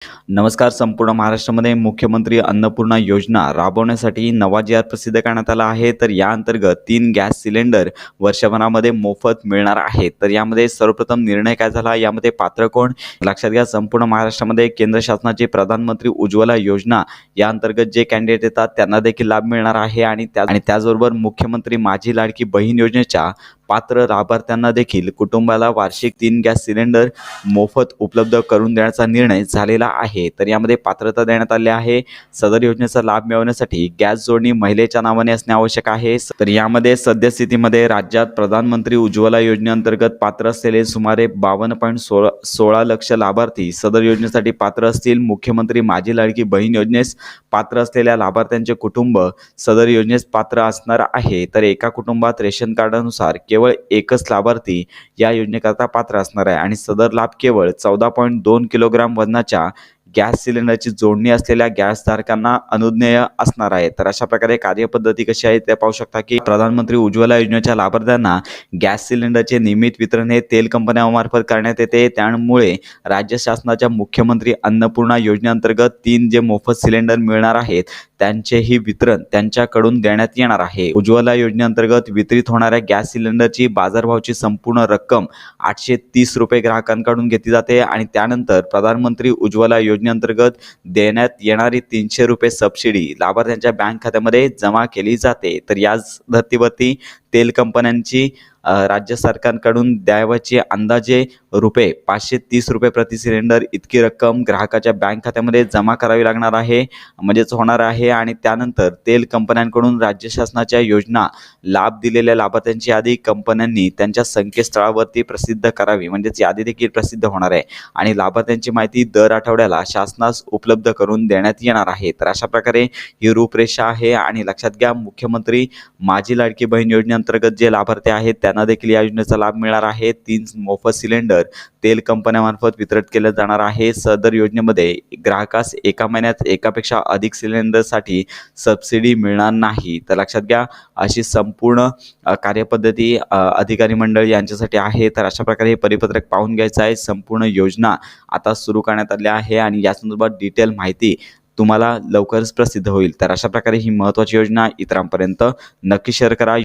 नमस्कार. संपूर्ण महाराष्ट्रामध्ये मुख्यमंत्री अन्नपूर्णा योजना राबवण्यासाठी नवा जी आर प्रसिद्ध करण्यात आला आहे. तर या अंतर्गत 3 गॅस सिलेंडर वर्षभरामध्ये मोफत मिळणार आहेत. तर यामध्ये सर्वप्रथम निर्णय काय झाला, यामध्ये पात्र कोण लक्षात घ्या. संपूर्ण महाराष्ट्रामध्ये केंद्र शासनाची प्रधानमंत्री उज्ज्वला योजना या अंतर्गत जे कॅन्डिडेट येतात त्यांना देखील लाभ मिळणार आहे आणि त्याचबरोबर मुख्यमंत्री माझी लाडकी बहीण योजनेच्या पात्र लाभार्थ्यांना देखील कुटुंबाला वार्षिक 3 गॅस सिलेंडर मोफत उपलब्ध करून देण्याचा निर्णय झालेला आहे. तर यामध्ये पात्रता देण्यात आली आहे. सदर योजनेचा लाभ मिळवण्यासाठी गॅस जोडणी महिलेच्या नावाने असणे आवश्यक आहे. तर यामध्ये सद्यस्थितीमध्ये राज्यात प्रधानमंत्री उज्ज्वला योजनेअंतर्गत पात्र असलेले सुमारे 52.16 लक्ष लाभार्थी सदर योजनेसाठी पात्र असतील. मुख्यमंत्री माझी लाडकी बहीण योजनेस पात्र असलेल्या लाभार्थ्यांचे कुटुंब सदर योजनेस पात्र असणार आहे. तर एका कुटुंबात रेशन कार्डानुसार केवळ एकच लाभार्थी या योजनेकरता पात्र असणार आहे आणि सदर लाभ केवळ 14.2 किलोग्राम वजनाच्या गॅस सिलेंडरची जोडणी असलेल्या गॅसधारकांना अनुज्ञेय असणार आहे. तर अशा प्रकारे कार्यपद्धती कशी आहे ते पाहू शकता की प्रधानमंत्री उज्ज्वला योजनेच्या लाभार्थ्यांना गॅस सिलेंडरचे नियमित वितरण हे तेल कंपन्यांमार्फत करण्यात येते. त्यामुळे राज्य शासनाच्या मुख्यमंत्री अन्नपूर्णा योजनेअंतर्गत 3 जे मोफत सिलेंडर मिळणार आहेत त्यांचेही वितरण त्यांच्याकडून देण्यात येणार आहे. उज्ज्वला योजनेअंतर्गत वितरित होणाऱ्या गॅस सिलेंडरची बाजारभावाची संपूर्ण रक्कम 830 रुपये ग्राहकांकडून घेतली जाते आणि त्यानंतर प्रधानमंत्री उज्ज्वला योजनेअंतर्गत देण्यात येणारी 300 रुपये सबसिडी लाभार्थ्यांच्या बँक खात्यामध्ये जमा केली जाते. तर याच धर्तीवरती तेल कंपन्यांची राज्य सरकारकडून द्यावयाची अंदाजे रुपये 530 रुपये प्रति सिलेंडर इतकी रक्कम ग्राहकाच्या बँक खात्यामध्ये जमा करावी लागणार आहे, म्हणजेच होणार आहे. आणि त्यानंतर तेल कंपन्यांकडून राज्य शासनाच्या योजना लाभ दिलेल्या लाभार्थ्यांची यादी कंपन्यांनी त्यांच्या संकेतस्थळावरती प्रसिद्ध करावी, म्हणजेच यादी देखील प्रसिद्ध होणार आहे आणि लाभार्थ्यांची माहिती दर आठवड्याला शासनास उपलब्ध करून देण्यात येणार आहे. तर अशा प्रकारे ही रूपरेषा आहे आणि लक्षात घ्या, मुख्यमंत्री माझी लाडकी बहीण योजनेअंतर्गत जे लाभार्थी आहेत त्यांना देखील या योजनेचा लाभ मिळणार आहे. 3 मोफत सिलेंडर तेल कंपन्यांमार्फत वितरित केले जाणार आहे. सदर योजनेमध्ये ग्राहकास एका महिन्यात एकापेक्षा अधिक सिलेंडरसाठी सबसिडी मिळणार नाही. तर लक्षात घ्या, अशी संपूर्ण कार्यपद्धती अधिकारी मंडळ यांच्यासाठी आहे. तर अशा प्रकारे हे परिपत्रक पाहून घ्यायचं आहे. संपूर्ण योजना आता सुरू करण्यात आली आहे आणि या संदर्भात डिटेल माहिती तुम्हाला लवकरच प्रसिद्ध होईल. तर अशा प्रकारे ही महत्त्वाची योजना इतरांपर्यंत नक्की शेअर करा.